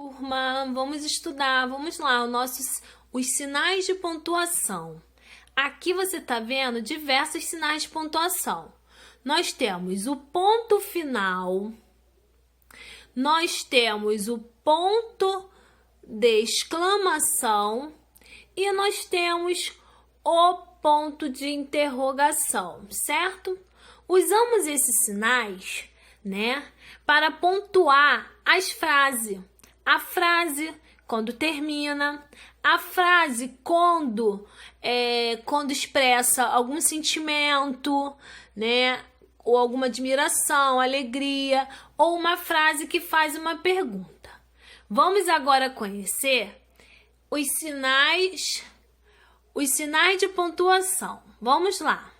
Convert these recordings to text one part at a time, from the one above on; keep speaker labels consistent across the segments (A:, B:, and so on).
A: Turma, vamos estudar, vamos lá, os sinais de pontuação. Aqui você está vendo diversos sinais de pontuação. Nós temos o ponto final, nós temos o ponto de exclamação e nós temos o ponto de interrogação, certo? Usamos esses sinais, para pontuar as frases. A frase quando termina, a frase quando expressa algum sentimento, ou alguma admiração, alegria, ou uma frase que faz uma pergunta. Vamos agora conhecer os sinais de pontuação. Vamos lá.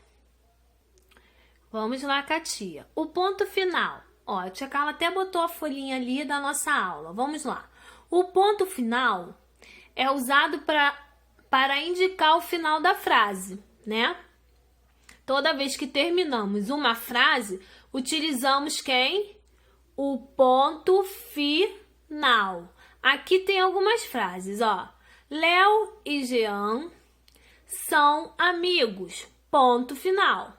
A: Vamos lá, Katia. O ponto final. Ó, a tia Carla até botou a folhinha ali da nossa aula. Vamos lá. O ponto final é usado para indicar o final da frase, Toda vez que terminamos uma frase, utilizamos quem? O ponto final. Aqui tem algumas frases, ó. Léo e Jean são amigos. Ponto final.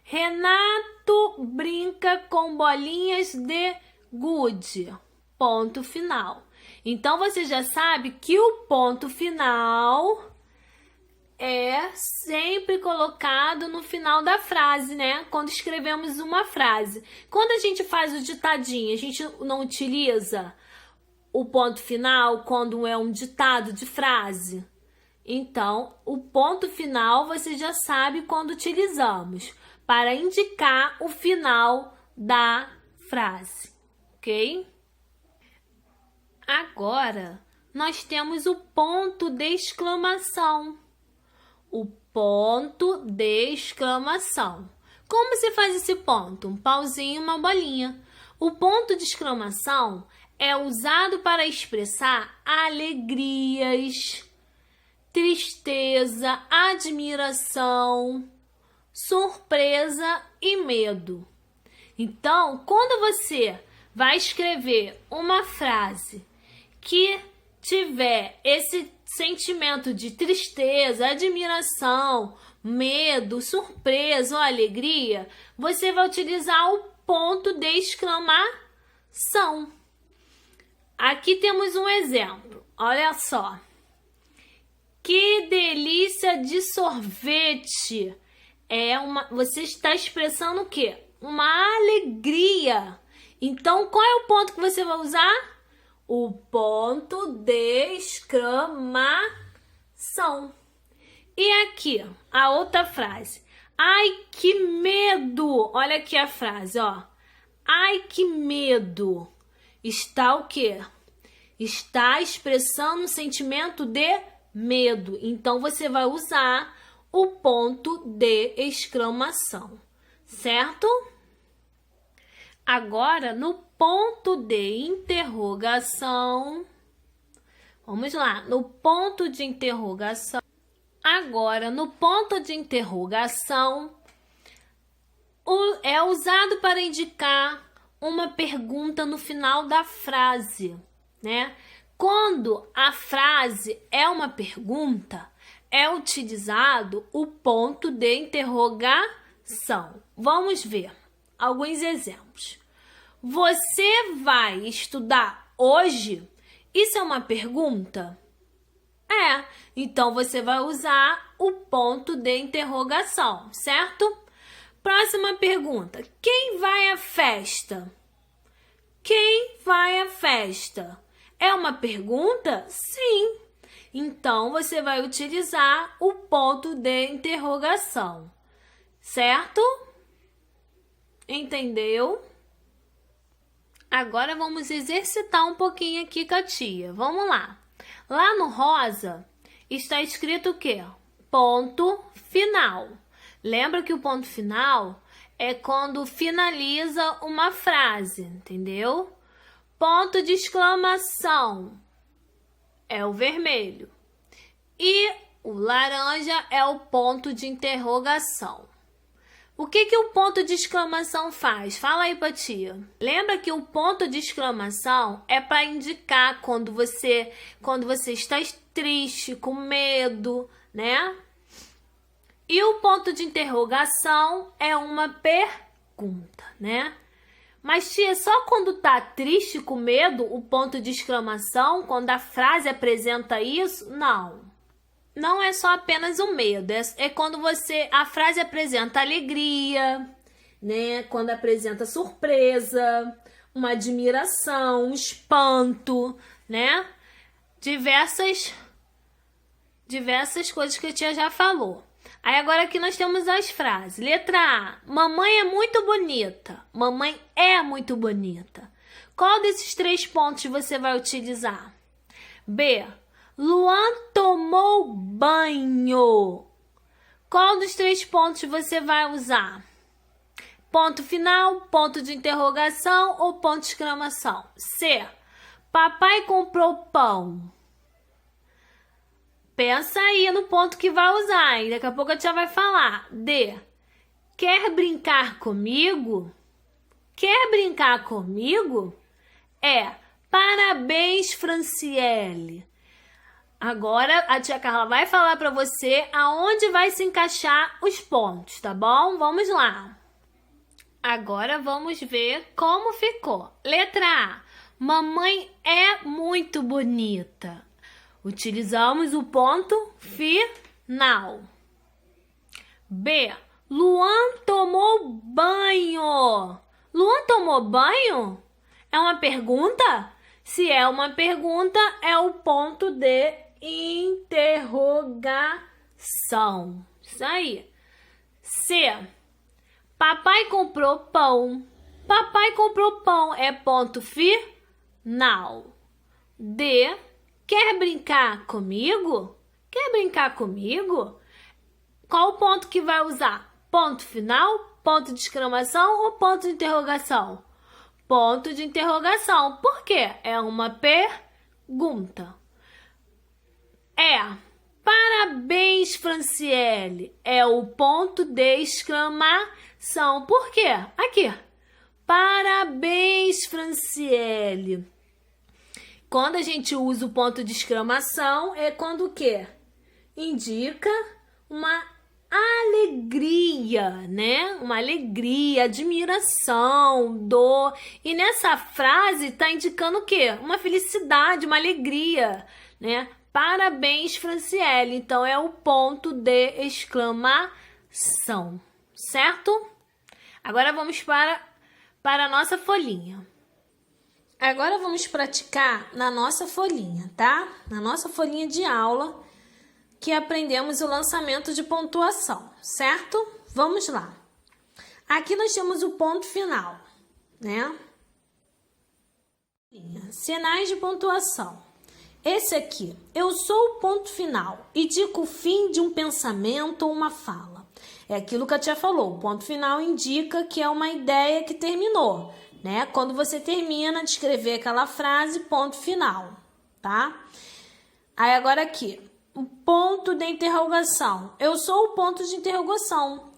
A: Renato brinca com bolinhas de gude. Ponto final. Então, você já sabe que o ponto final é sempre colocado no final da frase, Quando escrevemos uma frase. Quando a gente faz o ditadinho, a gente não utiliza o ponto final quando é um ditado de frase. Então, o ponto final você já sabe quando utilizamos para indicar o final da frase, ok? Agora, nós temos o ponto de exclamação. O ponto de exclamação. Como se faz esse ponto? Um pauzinho, uma bolinha. O ponto de exclamação é usado para expressar alegrias, tristeza, admiração, surpresa e medo. Então, quando você vai escrever uma frase que tiver esse sentimento de tristeza, admiração, medo, surpresa ou alegria, você vai utilizar o ponto de exclamação. Aqui temos um exemplo. Olha só. Que delícia de sorvete! Você está expressando o quê? Uma alegria. Então, qual é o ponto que você vai usar? O ponto de exclamação. E aqui, a outra frase. Ai, que medo! Olha aqui a frase, ó. Ai, que medo! Está o quê? Está expressando um sentimento de medo. Então, você vai usar o ponto de exclamação, certo? Agora, no ponto de interrogação. Vamos lá, no ponto de interrogação. Agora, no ponto de interrogação, é usado para indicar uma pergunta no final da frase, Quando a frase é uma pergunta, é utilizado o ponto de interrogação. Vamos ver alguns exemplos. Você vai estudar hoje? Isso é uma pergunta? Então você vai usar o ponto de interrogação, certo? Próxima pergunta. Quem vai à festa? Quem vai à festa? É uma pergunta? Sim. Então, você vai utilizar o ponto de interrogação, certo? Entendeu? Agora, vamos exercitar um pouquinho aqui com a tia. Vamos lá. Lá no rosa, está escrito o quê? Ponto final. Lembra que o ponto final é quando finaliza uma frase, entendeu? Ponto de exclamação é o vermelho. E o laranja é o ponto de interrogação. O que o ponto de exclamação faz? Fala aí pra tia. Lembra que o ponto de exclamação é para indicar quando você está triste, com medo, né? E o ponto de interrogação é uma pergunta, né? Mas, tia, só quando tá triste, com medo, o ponto de exclamação, quando a frase apresenta isso? Não. Não é só apenas o medo. É quando a frase apresenta alegria, né? Quando apresenta surpresa, uma admiração, um espanto, né? Diversas coisas que a tia já falou. Aí agora aqui nós temos as frases. Letra A. Mamãe é muito bonita. Mamãe é muito bonita. Qual desses 3 pontos você vai utilizar? B. Luan tomou banho. Qual dos 3 pontos você vai usar? Ponto final, ponto de interrogação ou ponto de exclamação? C. Papai comprou pão. Pensa aí no ponto que vai usar, e daqui a pouco a tia vai falar. D. Quer brincar comigo? Quer brincar comigo? É. Parabéns, Franciele. Agora a tia Carla vai falar para você aonde vai se encaixar os pontos, tá bom? Vamos lá. Agora vamos ver como ficou. Letra A. Mamãe é muito bonita. Utilizamos o ponto final. B. Luan tomou banho. Luan tomou banho? É uma pergunta? Se é uma pergunta, é o ponto de interrogação. Isso aí. C. Papai comprou pão. Papai comprou pão é ponto final. D. Quer brincar comigo? Quer brincar comigo? Qual o ponto que vai usar? Ponto final, ponto de exclamação ou ponto de interrogação? Ponto de interrogação. Por quê? É uma pergunta. Parabéns, Franciele. É o ponto de exclamação. Por quê? Aqui. Parabéns, Franciele. Quando a gente usa o ponto de exclamação, é quando o quê? Indica uma alegria, né? Uma alegria, admiração, dor. E nessa frase está indicando o quê? Uma felicidade, uma alegria, né? Parabéns, Franciele. Então, é o ponto de exclamação, certo? Agora vamos para a nossa folhinha. Agora vamos praticar na nossa folhinha, tá? Na nossa folhinha de aula, que aprendemos o lançamento de pontuação, certo? Vamos lá. Aqui nós temos o ponto final, né? Sinais de pontuação. Esse aqui, eu sou o ponto final, indica o fim de um pensamento ou uma fala. É aquilo que a tia falou, o ponto final indica que é uma ideia que terminou, né? Quando você termina de escrever aquela frase, ponto final, tá? Aí agora aqui, o ponto de interrogação. Eu sou o ponto de interrogação.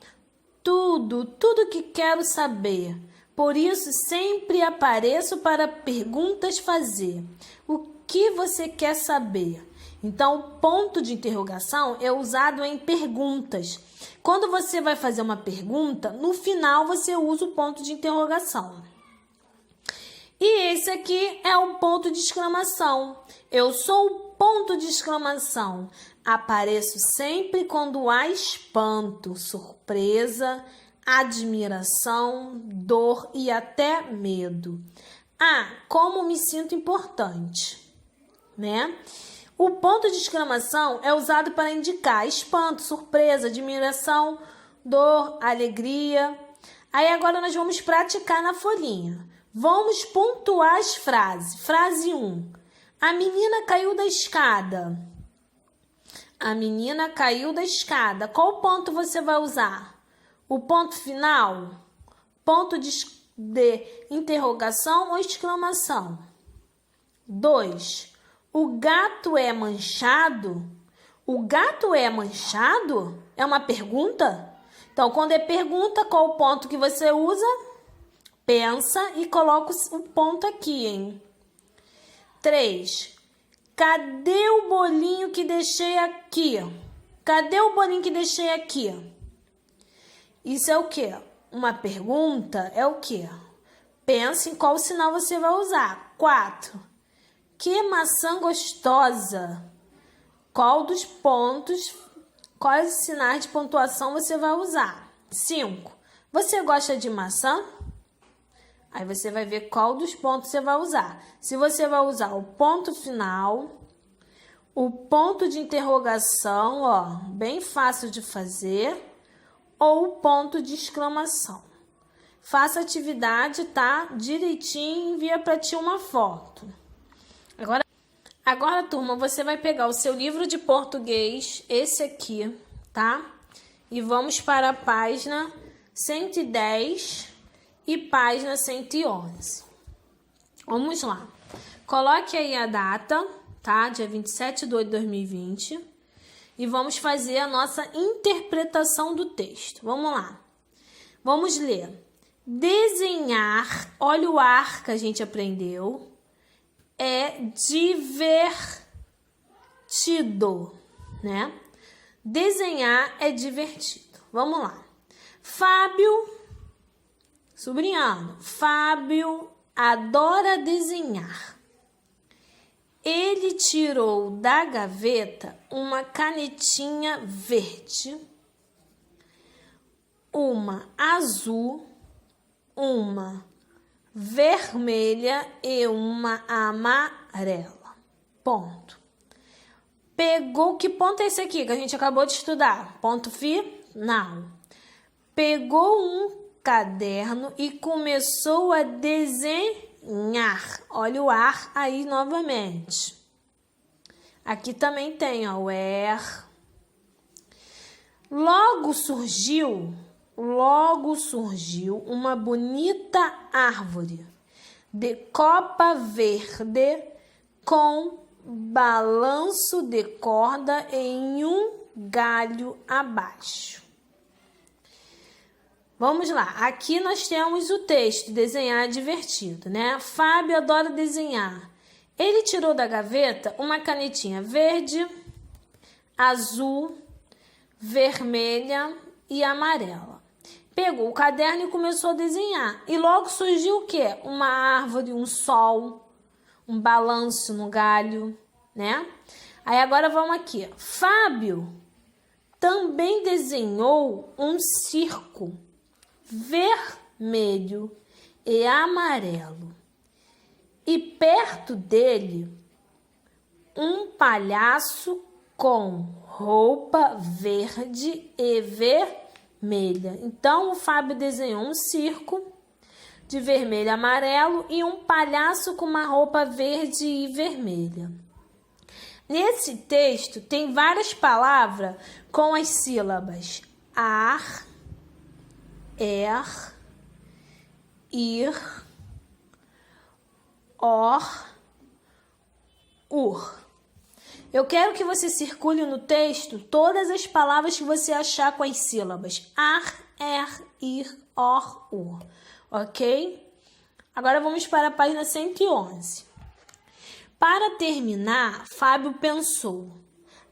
A: Tudo que quero saber. Por isso, sempre apareço para perguntas fazer. O que você quer saber? Então, o ponto de interrogação é usado em perguntas. Quando você vai fazer uma pergunta, no final você usa o ponto de interrogação. E esse aqui é o ponto de exclamação. Eu sou o ponto de exclamação. Apareço sempre quando há espanto, surpresa, admiração, dor e até medo. Como me sinto importante, né? O ponto de exclamação é usado para indicar espanto, surpresa, admiração, dor, alegria. Aí agora nós vamos praticar na folhinha. Vamos pontuar as frases. Frase 1. A menina caiu da escada. A menina caiu da escada. Qual ponto você vai usar? O ponto final? Ponto de interrogação ou exclamação? 2. O gato é manchado? O gato é manchado? É uma pergunta? Então, quando é pergunta, qual o ponto que você usa? Pensa e coloca o ponto aqui, hein? 3. Cadê o bolinho que deixei aqui? Cadê o bolinho que deixei aqui? Isso é o quê? Uma pergunta é o quê? Pensa em qual sinal você vai usar. 4. Que maçã gostosa. Qual dos pontos, quais sinais de pontuação você vai usar? 5. Você gosta de maçã? Aí você vai ver qual dos pontos você vai usar. Se você vai usar o ponto final, o ponto de interrogação, ó, bem fácil de fazer, ou o ponto de exclamação. Faça a atividade, tá? Direitinho e envia para ti uma foto. Agora, turma, você vai pegar o seu livro de português, esse aqui, tá? E vamos para a página 110 e página 111. Vamos lá. Coloque aí a data, tá? Dia 27/2/2020. E vamos fazer a nossa interpretação do texto. Vamos lá. Vamos ler. Desenhar, olha o ar que a gente aprendeu, é divertido, né? Desenhar é divertido. Vamos lá. Fábio, sublinhando, Fábio adora desenhar. Ele tirou da gaveta uma canetinha verde, uma azul, uma vermelha e uma amarela. Ponto. Pegou, que ponto é esse aqui que a gente acabou de estudar? Ponto final. Pegou um caderno e começou a desenhar. Olha o ar aí novamente. Aqui também tem, ó, o er. Logo surgiu uma bonita árvore de copa verde com balanço de corda em um galho abaixo. Vamos lá, aqui nós temos o texto, desenhar é divertido, né? Fábio adora desenhar. Ele tirou da gaveta uma canetinha verde, azul, vermelha e amarela. Pegou o caderno e começou a desenhar. E logo surgiu o quê? Uma árvore, um sol, um balanço no galho, né? Aí agora vamos aqui. Fábio também desenhou um circo vermelho e amarelo. E perto dele, um palhaço com roupa verde e vermelha. Então, o Fábio desenhou um circo de vermelho e amarelo e um palhaço com uma roupa verde e vermelha. Nesse texto, tem várias palavras com as sílabas ar, er, ir, or, ur. Eu quero que você circule no texto todas as palavras que você achar com as sílabas ar, er, ir, or, ur. Ok? Agora vamos para a página 111. Para terminar, Fábio pensou: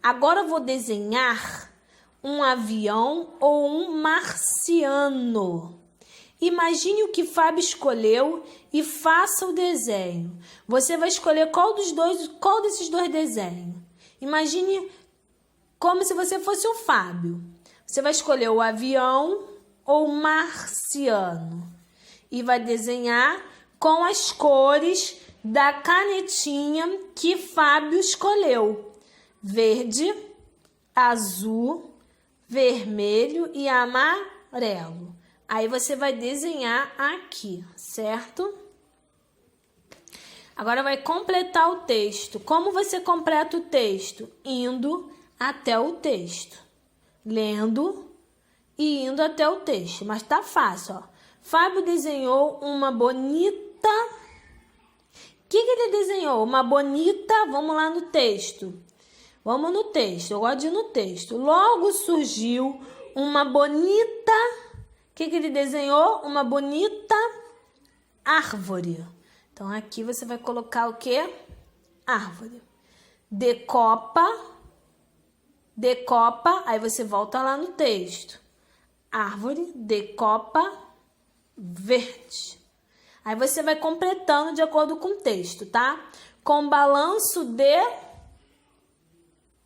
A: agora vou desenhar um avião ou um marciano. Imagine o que Fábio escolheu e faça o desenho. Você vai escolher qual desses dois desenhos. Imagine como se você fosse o Fábio. Você vai escolher o avião ou o marciano. E vai desenhar com as cores da canetinha que Fábio escolheu. Verde, azul, vermelho e amarelo. Aí você vai desenhar aqui, certo? Agora vai completar o texto. Como você completa o texto? Indo até o texto. Lendo e indo até o texto. Mas tá fácil, ó. Fábio desenhou uma bonita... O que ele desenhou? Uma bonita... Vamos lá no texto. Vamos no texto. Eu gosto de ir no texto. Logo surgiu uma bonita O que ele desenhou? Uma bonita árvore. Então, aqui você vai colocar o quê? Árvore. Decopa, aí você volta lá no texto. Árvore, decopa, verde. Aí você vai completando de acordo com o texto, tá? Com balanço de...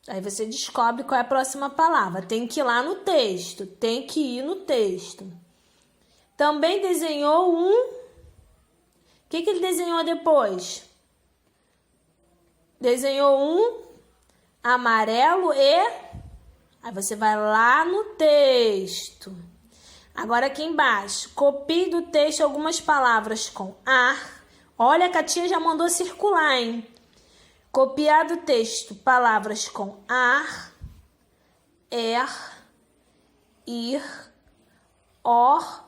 A: Aí você descobre qual é a próxima palavra. Tem que ir lá no texto. Tem que ir no texto. Também desenhou um... O que ele desenhou depois? Desenhou um amarelo e... Aí você vai lá no texto. Agora aqui embaixo. Copie do texto algumas palavras com ar. Olha que a tia já mandou circular, hein? Copiar do texto palavras com ar, ir, or,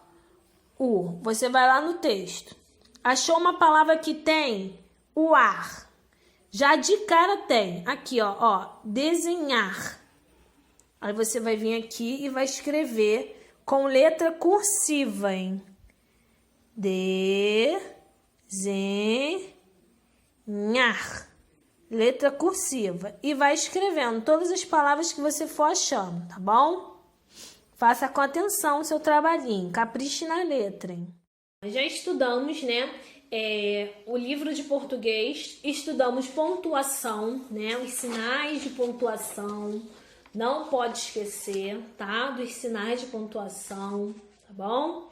A: u. Você vai lá no texto. Achou uma palavra que tem o ar? Já de cara tem. Aqui, ó, desenhar. Aí você vai vir aqui e vai escrever com letra cursiva, hein? Desenhar. Letra cursiva. E vai escrevendo todas as palavras que você for achando, tá bom? Faça com atenção o seu trabalhinho. Capriche na letra, hein? Já estudamos, né? O livro de português. Estudamos pontuação, né? Os sinais de pontuação. Não pode esquecer, tá? Dos sinais de pontuação, tá bom?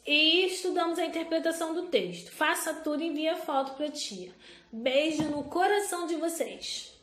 A: E estudamos a interpretação do texto. Faça tudo e envie a foto pra tia. Beijo no coração de vocês.